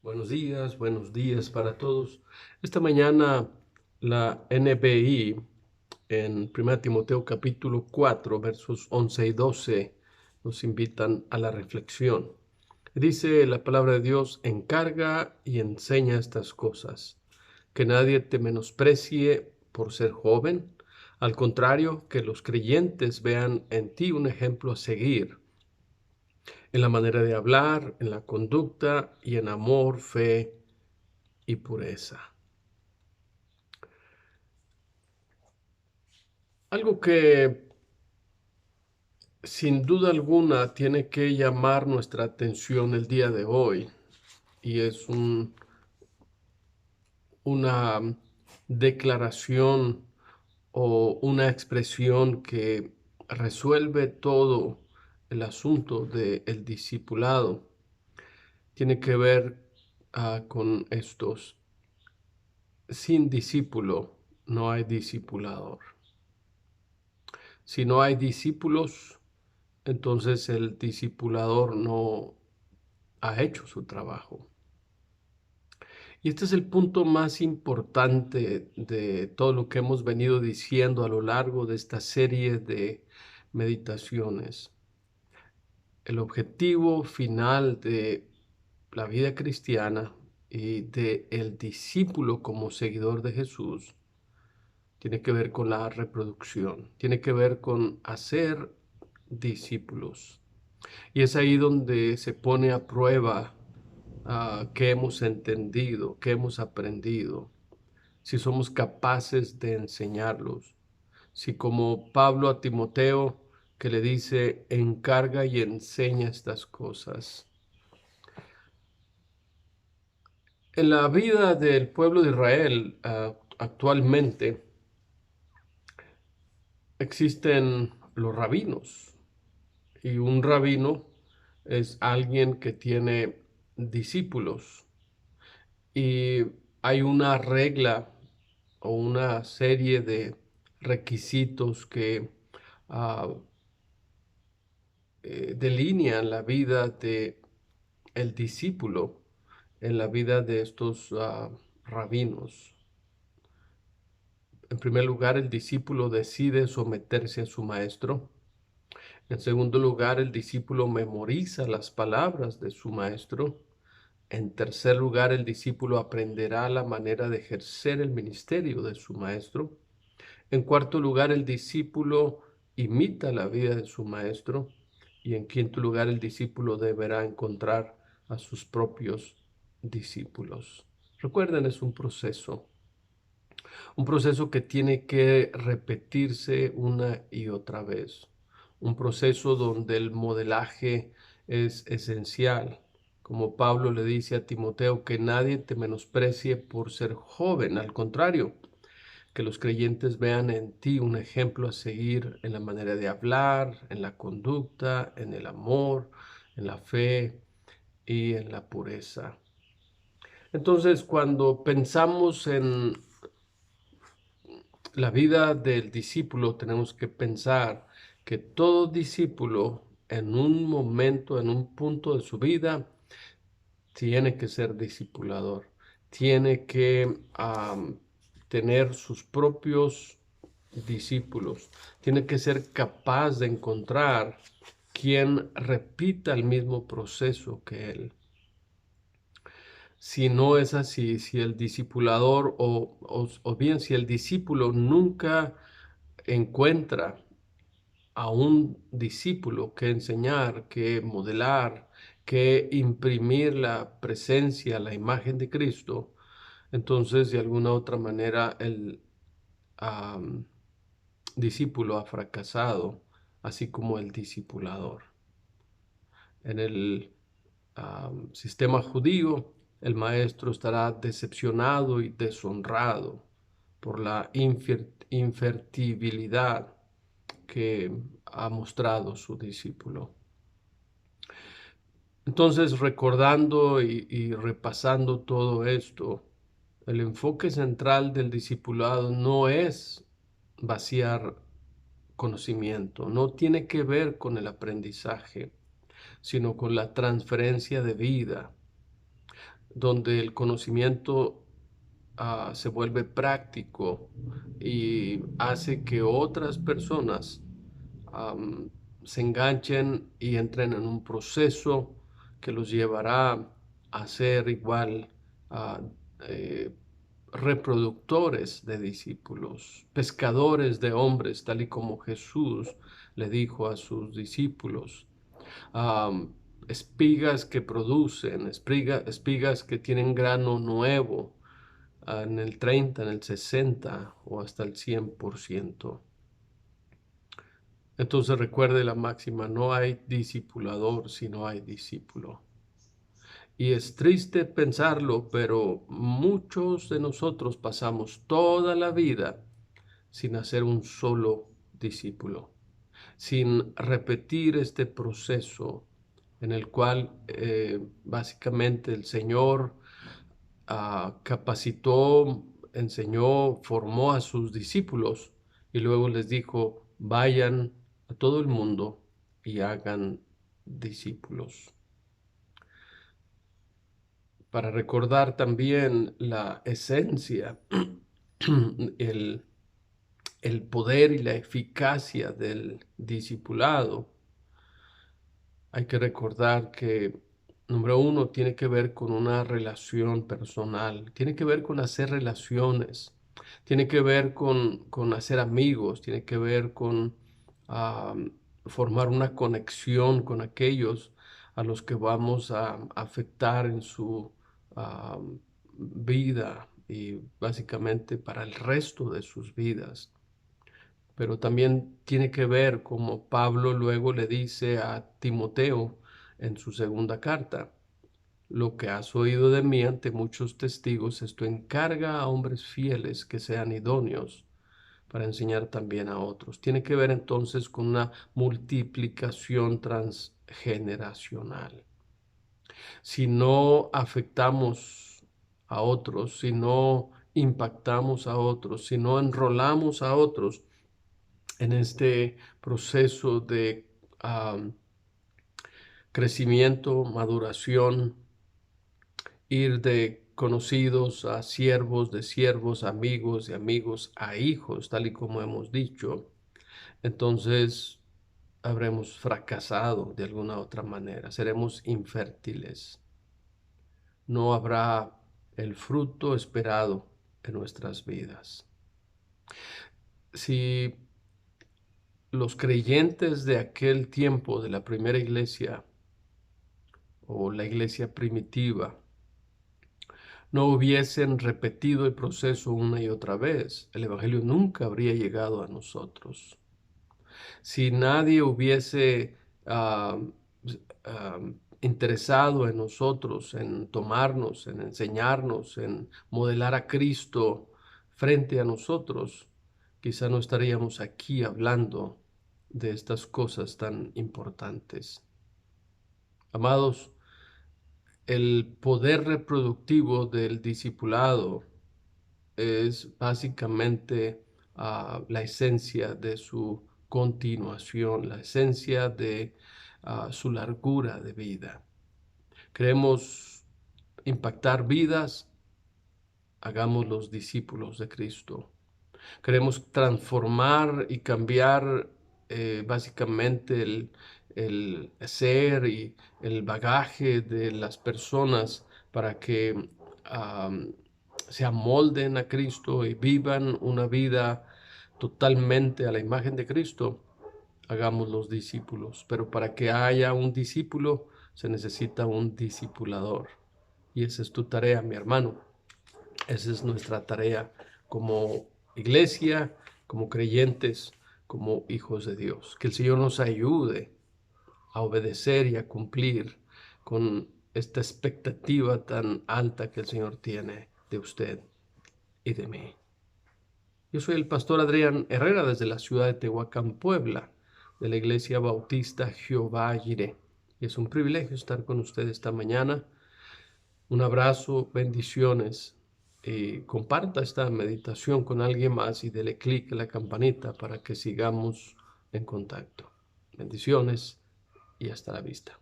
Buenos días para todos. Esta mañana la NBI en 1 Timoteo capítulo 4 versos 11 y 12 nos invitan a la reflexión. Dice la palabra de Dios: encarga y enseña estas cosas, que nadie te menosprecie por ser joven, al contrario, que los creyentes vean en ti un ejemplo a seguir en la manera de hablar, en la conducta y en amor, fe y pureza. Algo que sin duda alguna tiene que llamar nuestra atención el día de hoy, y es una declaración o una expresión que resuelve todo el asunto del discipulado. Tiene que ver con estos: sin discípulo no hay discipulador. Si no hay discípulos, entonces el discipulador no ha hecho su trabajo. Y este es el punto más importante de todo lo que hemos venido diciendo a lo largo de esta serie de meditaciones. El objetivo final de la vida cristiana y de el discípulo como seguidor de Jesús tiene que ver con la reproducción, tiene que ver con hacer discípulos. Y es ahí donde se pone a prueba qué hemos entendido, qué hemos aprendido, si somos capaces de enseñarlos. Si, como Pablo a Timoteo, que le dice: encarga y enseña estas cosas. En la vida del pueblo de Israel actualmente existen los rabinos, y un rabino es alguien que tiene discípulos, y hay una regla o una serie de requisitos que ah, delinean la vida de el discípulo en la vida de estos rabinos. En primer lugar, el discípulo decide someterse a su maestro. En segundo lugar, el discípulo memoriza las palabras de su maestro. En tercer lugar, el discípulo aprenderá la manera de ejercer el ministerio de su maestro. En cuarto lugar, el discípulo imita la vida de su maestro. Y en quinto lugar, el discípulo deberá encontrar a sus propios discípulos. Recuerden, es un proceso que tiene que repetirse una y otra vez. Un proceso donde el modelaje es esencial. Como Pablo le dice a Timoteo: que nadie te menosprecie por ser joven. Al contrario, que los creyentes vean en ti un ejemplo a seguir en la manera de hablar, en la conducta, en el amor, en la fe y en la pureza. Entonces, cuando pensamos en la vida del discípulo, tenemos que pensar que todo discípulo en un momento, en un punto de su vida, tiene que ser discipulador, tiene que tener sus propios discípulos, tiene que ser capaz de encontrar quien repita el mismo proceso que él. Si no es así, si el discipulador o bien si el discípulo nunca encuentra a un discípulo que enseñar, que modelar, que imprimir la presencia, la imagen de Cristo, entonces de alguna otra manera el discípulo ha fracasado, así como el discipulador. En el sistema judío, el maestro estará decepcionado y deshonrado por la infertibilidad que ha mostrado su discípulo. Entonces, recordando y repasando todo esto, el enfoque central del discipulado no es vaciar conocimiento, no tiene que ver con el aprendizaje, sino con la transferencia de vida. donde el conocimiento se vuelve práctico y hace que otras personas se enganchen y entren en un proceso que los llevará a ser igual a reproductores de discípulos, pescadores de hombres, tal y como Jesús le dijo a sus discípulos. Am, Espigas que producen, espigas que tienen grano nuevo, en el 30, en el 60 o hasta el 100%. Entonces recuerde la máxima: no hay discipulador si no hay discípulo. Y es triste pensarlo, pero muchos de nosotros pasamos toda la vida sin hacer un solo discípulo, sin repetir este proceso en el cual básicamente el Señor capacitó, enseñó, formó a sus discípulos y luego les dijo: vayan a todo el mundo y hagan discípulos. Para recordar también la esencia, el, el poder y la eficacia del discipulado, hay que recordar que, número uno, tiene que ver con una relación personal, tiene que ver con hacer relaciones, tiene que ver con hacer amigos, tiene que ver con ah, formar una conexión con aquellos a los que vamos a afectar en su ah, vida y básicamente para el resto de sus vidas. Pero también tiene que ver, como Pablo luego le dice a Timoteo en su segunda carta: lo que has oído de mí ante muchos testigos, esto encarga a hombres fieles que sean idóneos para enseñar también a otros. Tiene que ver entonces con una multiplicación transgeneracional. Si no afectamos a otros, si no impactamos a otros, si no enrolamos a otros en este proceso de crecimiento, maduración, ir de conocidos a siervos, de siervos, amigos, de amigos a hijos, tal y como hemos dicho, entonces habremos fracasado de alguna otra manera, seremos infértiles. No habrá el fruto esperado en nuestras vidas. Si los creyentes de aquel tiempo, de la primera iglesia o la iglesia primitiva, no hubiesen repetido el proceso una y otra vez, el evangelio nunca habría llegado a nosotros. Si nadie hubiese ah, ah, interesado en nosotros, en tomarnos, en enseñarnos, en modelar a Cristo frente a nosotros, quizá no estaríamos aquí hablando de estas cosas tan importantes. Amados, el poder reproductivo del discipulado es básicamente la esencia de su continuación, la esencia de su largura de vida. Queremos impactar vidas, hagamos los discípulos de Cristo. Queremos transformar y cambiar básicamente el ser y el bagaje de las personas para que se amolden a Cristo y vivan una vida totalmente a la imagen de Cristo. Hagamos los discípulos, pero para que haya un discípulo se necesita un discipulador. Y esa es tu tarea, mi hermano. Esa es nuestra tarea como iglesia, como creyentes, como hijos de Dios. Que el Señor nos ayude a obedecer y a cumplir con esta expectativa tan alta que el Señor tiene de usted y de mí. Yo soy el pastor Adrián Herrera desde la ciudad de Tehuacán, Puebla, de la Iglesia Bautista Jehová Jireh. Y es un privilegio estar con usted esta mañana. Un abrazo, bendiciones. Y comparta esta meditación con alguien más y dele clic a la campanita para que sigamos en contacto. Bendiciones y hasta la vista.